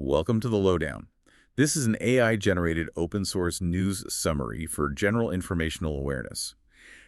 Welcome to the Lowdown. This is an AI-generated open-source news summary for general informational awareness.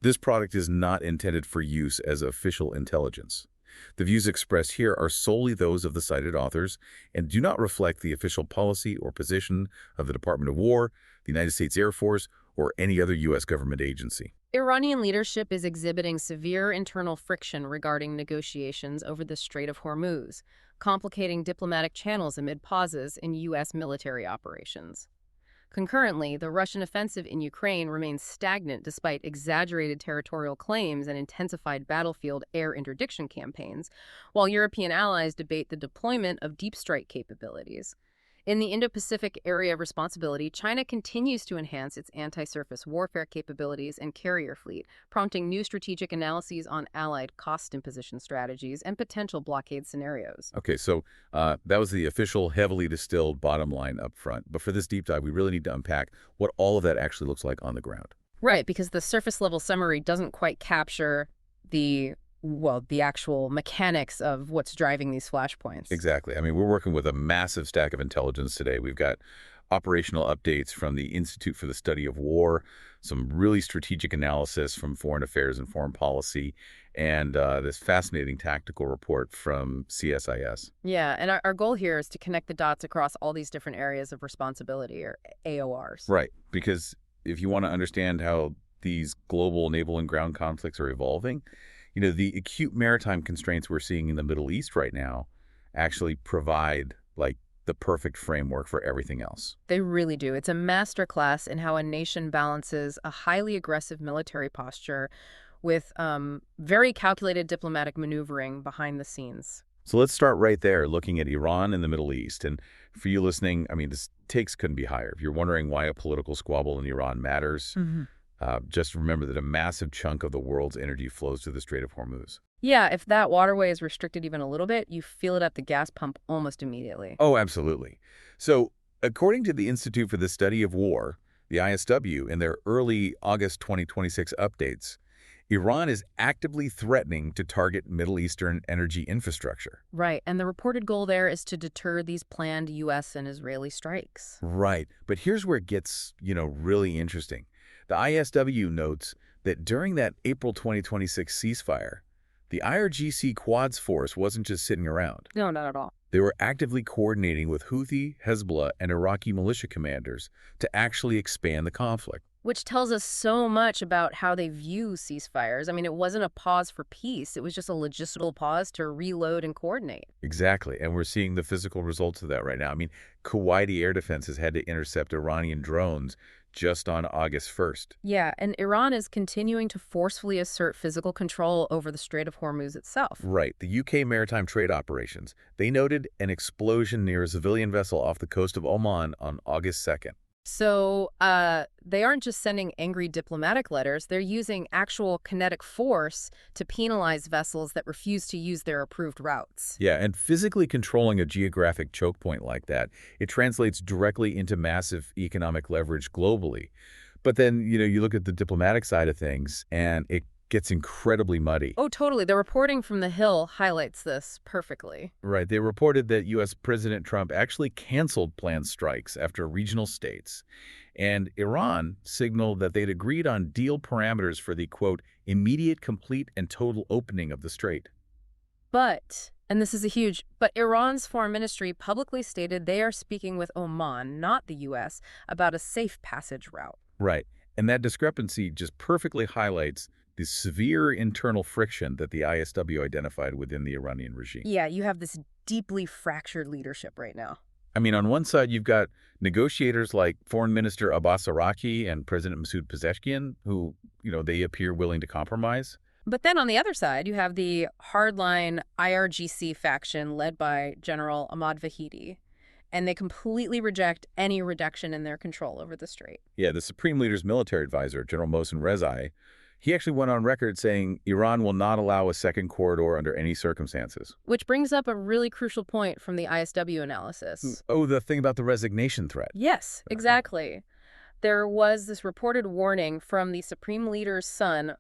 This product is not intended for use as official intelligence. The views expressed here are solely those of the cited authors and do not reflect the official policy or position of the Department of War, the United States Air Force, or any other U.S. government agency. Iranian leadership is exhibiting severe internal friction regarding negotiations over the Strait of Hormuz, complicating diplomatic channels amid pauses in U.S. military operations. Concurrently, the Russian offensive in Ukraine remains stagnant despite exaggerated territorial claims and intensified battlefield air interdiction campaigns, while European allies debate the deployment of deep strike capabilities. In the Indo-Pacific area of responsibility, China continues to enhance its anti-surface warfare capabilities and carrier fleet, prompting new strategic analyses on allied cost imposition strategies and potential blockade scenarios. Okay, so that was the official, heavily distilled bottom line up front. But for this deep dive, we really need to unpack what all of that actually looks like on the ground. Right, because the surface-level summary doesn't quite capture the actual mechanics of what's driving these flashpoints. Exactly. I mean, we're working with a massive stack of intelligence today. We've got operational updates from the Institute for the Study of War, some really strategic analysis from Foreign Affairs and Foreign Policy, and this fascinating tactical report from CSIS. Yeah, and our goal here is to connect the dots across all these different areas of responsibility, or AORs. Right, because if you want to understand how these global naval and ground conflicts are evolving, you know, the acute maritime constraints we're seeing in the Middle East right now actually provide, like, the perfect framework for everything else. They really do. It's a masterclass in how a nation balances a highly aggressive military posture with very calculated diplomatic maneuvering behind the scenes. So let's start right there, looking at Iran and the Middle East. And for you listening, I mean, the stakes couldn't be higher. If you're wondering why a political squabble in Iran matters, just remember that a massive chunk of the world's energy flows through the Strait of Hormuz. Yeah, if that waterway is restricted even a little bit, you feel it at the gas pump almost immediately. Oh, absolutely. So according to the Institute for the Study of War, the ISW, in their early August 2026 updates, Iran is actively threatening to target Middle Eastern energy infrastructure. Right, and the reported goal there is to deter these planned U.S. and Israeli strikes. Right, but here's where it gets, really interesting. The ISW notes that during that April 2026 ceasefire, the IRGC Quads force wasn't just sitting around. No, not at all. They were actively coordinating with Houthi, Hezbollah, and Iraqi militia commanders to actually expand the conflict. Which tells us so much about how they view ceasefires. I mean, it wasn't a pause for peace. It was just a logistical pause to reload and coordinate. Exactly, and we're seeing the physical results of that right now. I mean, Kuwaiti air defense has had to intercept Iranian drones just on August 1st. Yeah, and Iran is continuing to forcefully assert physical control over the Strait of Hormuz itself. Right. The UK maritime trade operations, they noted an explosion near a civilian vessel off the coast of Oman on August 2nd. So they aren't just sending angry diplomatic letters. They're using actual kinetic force to penalize vessels that refuse to use their approved routes. Yeah, and physically controlling a geographic choke point like that, it translates directly into massive economic leverage globally. But then, you look at the diplomatic side of things, and it gets incredibly muddy. Oh, totally. The reporting from The Hill highlights this perfectly. Right. They reported that U.S. President Trump actually canceled planned strikes after regional states. And Iran signaled that they'd agreed on deal parameters for the, quote, immediate, complete, and total opening of the strait. But Iran's foreign ministry publicly stated they are speaking with Oman, not the U.S., about a safe passage route. Right. And that discrepancy just perfectly highlights the severe internal friction that the ISW identified within the Iranian regime. Yeah, you have this deeply fractured leadership right now. I mean, on one side, you've got negotiators like Foreign Minister Abbas and President Masoud Pezeshkian, who, they appear willing to compromise. But then on the other side, you have the hardline IRGC faction led by General Ahmad Vahidi. And they completely reject any reduction in their control over the strait. Yeah, the Supreme Leader's military advisor, General Mohsen Rezaei, he actually went on record saying Iran will not allow a second corridor under any circumstances. Which brings up a really crucial point from the ISW analysis. Oh, the thing about the resignation threat. Yes, exactly. There was this reported warning from the Supreme Leader's son,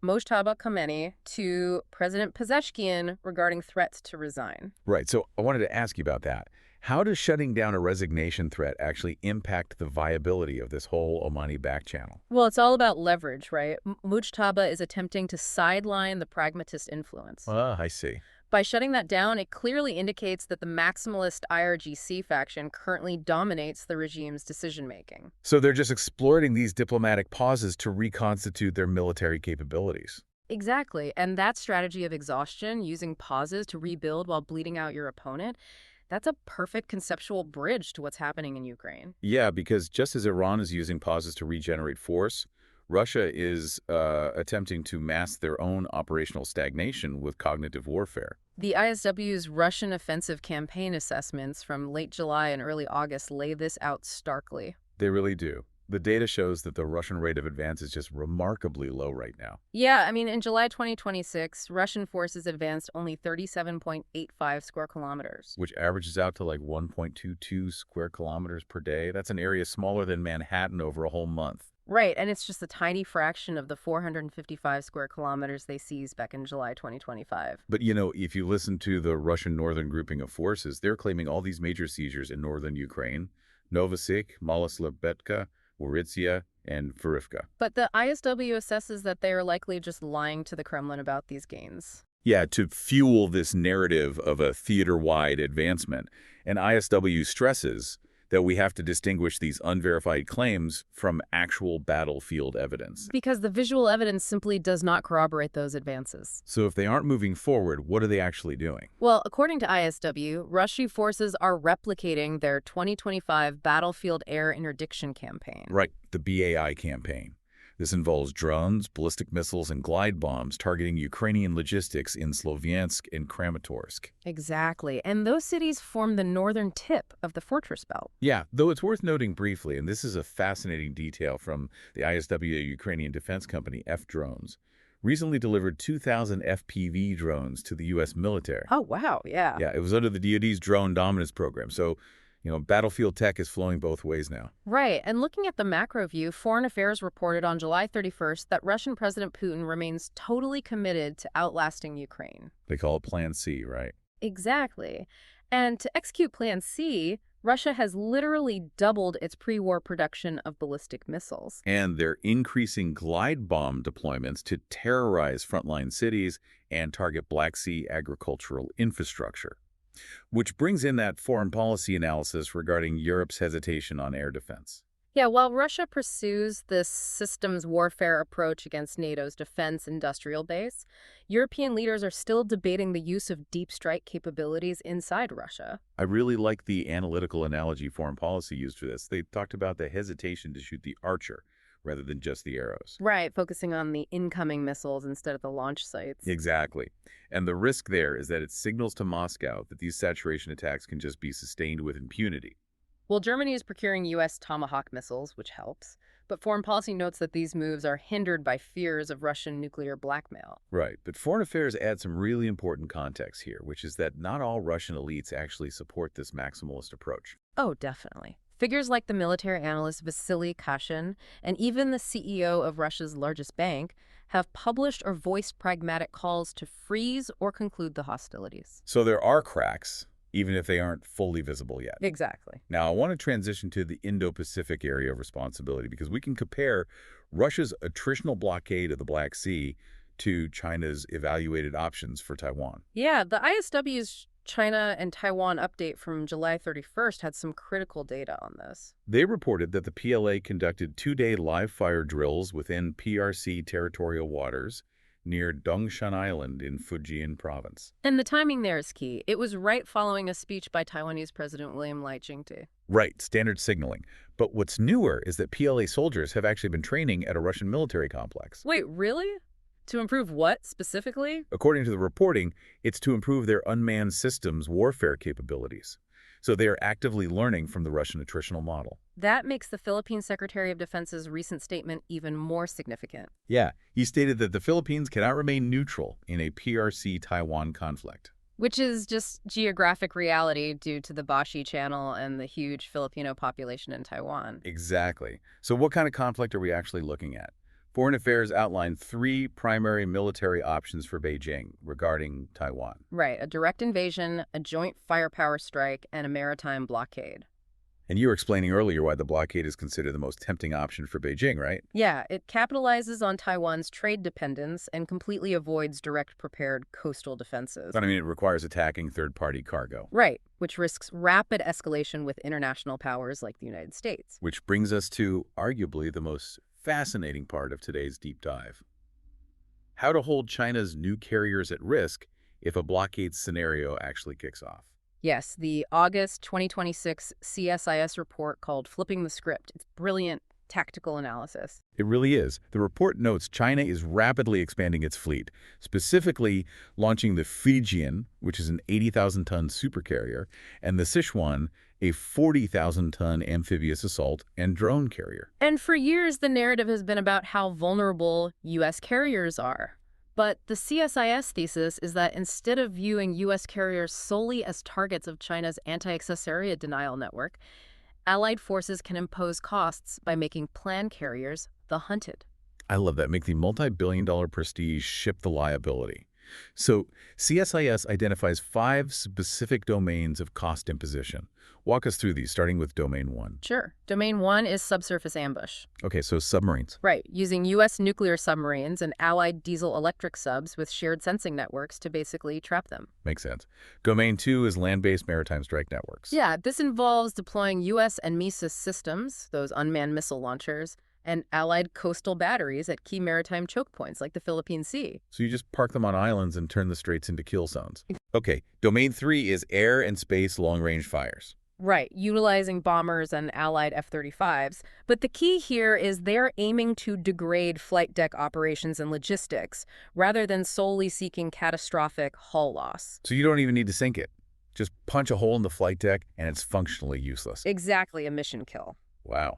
Mojtaba Khamenei, to President Pezeshkian regarding threats to resign. Right. So I wanted to ask you about that. How does shutting down a resignation threat actually impact the viability of this whole Omani back channel? Well, it's all about leverage, right? Mujtaba is attempting to sideline the pragmatist influence. Ah, I see. By shutting that down, it clearly indicates that the maximalist IRGC faction currently dominates the regime's decision-making. So they're just exploiting these diplomatic pauses to reconstitute their military capabilities. Exactly, and that strategy of exhaustion, using pauses to rebuild while bleeding out your opponent, that's a perfect conceptual bridge to what's happening in Ukraine. Yeah, because just as Iran is using pauses to regenerate force, Russia is attempting to mask their own operational stagnation with cognitive warfare. The ISW's Russian offensive campaign assessments from late July and early August lay this out starkly. They really do. The data shows that the Russian rate of advance is just remarkably low right now. Yeah, I mean, in July 2026, Russian forces advanced only 37.85 square kilometers. Which averages out to like 1.22 square kilometers per day. That's an area smaller than Manhattan over a whole month. Right, and it's just a tiny fraction of the 455 square kilometers they seized back in July 2025. But, if you listen to the Russian northern grouping of forces, they're claiming all these major seizures in northern Ukraine: Novosik, Maloslabetka, Worytsia, and Verivka. But the ISW assesses that they are likely just lying to the Kremlin about these gains. Yeah, to fuel this narrative of a theater-wide advancement. And ISW stresses that we have to distinguish these unverified claims from actual battlefield evidence. Because the visual evidence simply does not corroborate those advances. So if they aren't moving forward, what are they actually doing? Well, according to ISW, Russian forces are replicating their 2025 battlefield air interdiction campaign. Right, the BAI campaign. This involves drones, ballistic missiles, and glide bombs targeting Ukrainian logistics in Sloviansk and Kramatorsk. Exactly. And those cities form the northern tip of the fortress belt. Yeah, though it's worth noting briefly, and this is a fascinating detail from the ISW Ukrainian defense company F-Drones, recently delivered 2,000 FPV drones to the U.S. military. Oh, wow, yeah. Yeah, it was under the DoD's drone dominance program. So, battlefield tech is flowing both ways now. Right, and looking at the macro view, Foreign Affairs reported on July 31st that Russian President Putin remains totally committed to outlasting Ukraine. They call it Plan C, right? Exactly. And to execute Plan C, Russia has literally doubled its pre-war production of ballistic missiles. And they're increasing glide bomb deployments to terrorize frontline cities and target Black Sea agricultural infrastructure. Which brings in that foreign policy analysis regarding Europe's hesitation on air defense. Yeah, while Russia pursues this systems warfare approach against NATO's defense industrial base, European leaders are still debating the use of deep strike capabilities inside Russia. I really like the analytical analogy foreign policy used for this. They talked about the hesitation to shoot the Archer rather than just the arrows. Right, focusing on the incoming missiles instead of the launch sites. Exactly. And the risk there is that it signals to Moscow that these saturation attacks can just be sustained with impunity. Well, Germany is procuring U.S. Tomahawk missiles, which helps. But foreign policy notes that these moves are hindered by fears of Russian nuclear blackmail. Right, but Foreign Affairs adds some really important context here, which is that not all Russian elites actually support this maximalist approach. Oh, definitely. Figures like the military analyst Vasily Kashin and even the CEO of Russia's largest bank have published or voiced pragmatic calls to freeze or conclude the hostilities. So there are cracks, even if they aren't fully visible yet. Exactly. Now, I want to transition to the Indo-Pacific area of responsibility because we can compare Russia's attritional blockade of the Black Sea to China's evaluated options for Taiwan. Yeah, the ISW's China and Taiwan update from July 31st had some critical data on this. They reported that the PLA conducted 2-day live-fire drills within PRC territorial waters near Dongshan Island in Fujian province. And the timing there is key. It was right following a speech by Taiwanese President William Lai Ching-te. Right, standard signaling. But what's newer is that PLA soldiers have actually been training at a Russian military complex. Wait, really? To improve what, specifically? According to the reporting, it's to improve their unmanned systems warfare capabilities. So they are actively learning from the Russian attritional model. That makes the Philippine Secretary of Defense's recent statement even more significant. Yeah, he stated that the Philippines cannot remain neutral in a PRC-Taiwan conflict. Which is just geographic reality due to the Bashi Channel and the huge Filipino population in Taiwan. Exactly. So what kind of conflict are we actually looking at? Foreign Affairs outlined 3 primary military options for Beijing regarding Taiwan. Right, a direct invasion, a joint firepower strike, and a maritime blockade. And you were explaining earlier why the blockade is considered the most tempting option for Beijing, right? Yeah, it capitalizes on Taiwan's trade dependence and completely avoids direct prepared coastal defenses. But I mean, it requires attacking third-party cargo. Right, which risks rapid escalation with international powers like the United States. Which brings us to arguably the most fascinating part of today's deep dive. How to hold China's new carriers at risk if a blockade scenario actually kicks off. Yes, the August 2026 CSIS report called Flipping the Script. It's brilliant tactical analysis. It really is. The report notes China is rapidly expanding its fleet, specifically launching the Fujian, which is an 80,000-ton supercarrier, and the Sichuan, a 40,000-ton amphibious assault and drone carrier. And for years, the narrative has been about how vulnerable U.S. carriers are. But the CSIS thesis is that instead of viewing U.S. carriers solely as targets of China's anti-accessoria denial network, Allied forces can impose costs by making planned carriers the hunted. I love that. Make the multi-billion-dollar prestige ship the liability. So CSIS identifies 5 specific domains of cost imposition. Walk us through these, starting with Domain 1. Sure. Domain 1 is subsurface ambush. Okay, so submarines. Right, using U.S. nuclear submarines and Allied diesel-electric subs with shared sensing networks to basically trap them. Makes sense. Domain 2 is land-based maritime strike networks. Yeah, this involves deploying U.S. and MESIS systems, those unmanned missile launchers, and Allied coastal batteries at key maritime choke points like the Philippine Sea. So you just park them on islands and turn the straits into kill zones. Okay, Domain 3 is air and space long-range fires. Right, utilizing bombers and Allied F-35s. But the key here is they're aiming to degrade flight deck operations and logistics, rather than solely seeking catastrophic hull loss. So you don't even need to sink it. Just punch a hole in the flight deck and it's functionally useless. Exactly, a mission kill. Wow.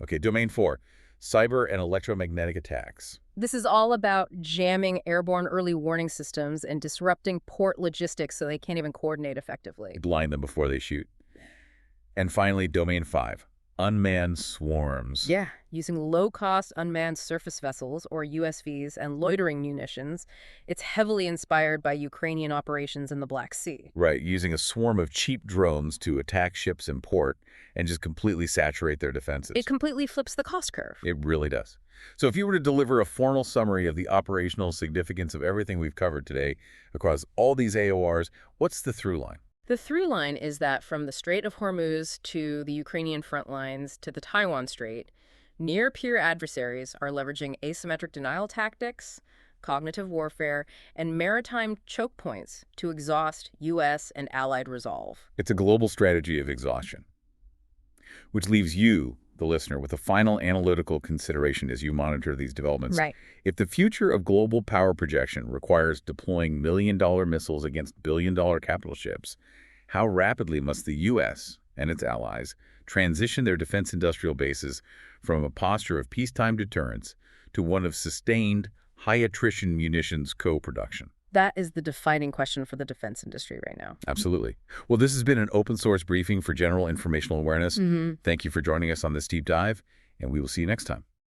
Okay, Domain 4, cyber and electromagnetic attacks. This is all about jamming airborne early warning systems and disrupting port logistics so they can't even coordinate effectively. Blind them before they shoot. And finally, Domain 5, unmanned swarms. Yeah, using low-cost unmanned surface vessels, or USVs, and loitering munitions. It's heavily inspired by Ukrainian operations in the Black Sea. Right, using a swarm of cheap drones to attack ships in port and just completely saturate their defenses. It completely flips the cost curve. It really does. So if you were to deliver a formal summary of the operational significance of everything we've covered today across all these AORs, what's the through line? The through line is that from the Strait of Hormuz to the Ukrainian front lines to the Taiwan Strait, near-peer adversaries are leveraging asymmetric denial tactics, cognitive warfare, and maritime choke points to exhaust U.S. and Allied resolve. It's a global strategy of exhaustion, which leaves you, the listener, with a final analytical consideration as you monitor these developments. Right. If the future of global power projection requires deploying million-dollar missiles against billion-dollar capital ships, how rapidly must the U.S. and its allies transition their defense industrial bases from a posture of peacetime deterrence to one of sustained, high-attrition munitions co-production? That is the defining question for the defense industry right now. Absolutely. Well, this has been an open source briefing for general informational awareness. Thank you for joining us on this deep dive, and we will see you next time.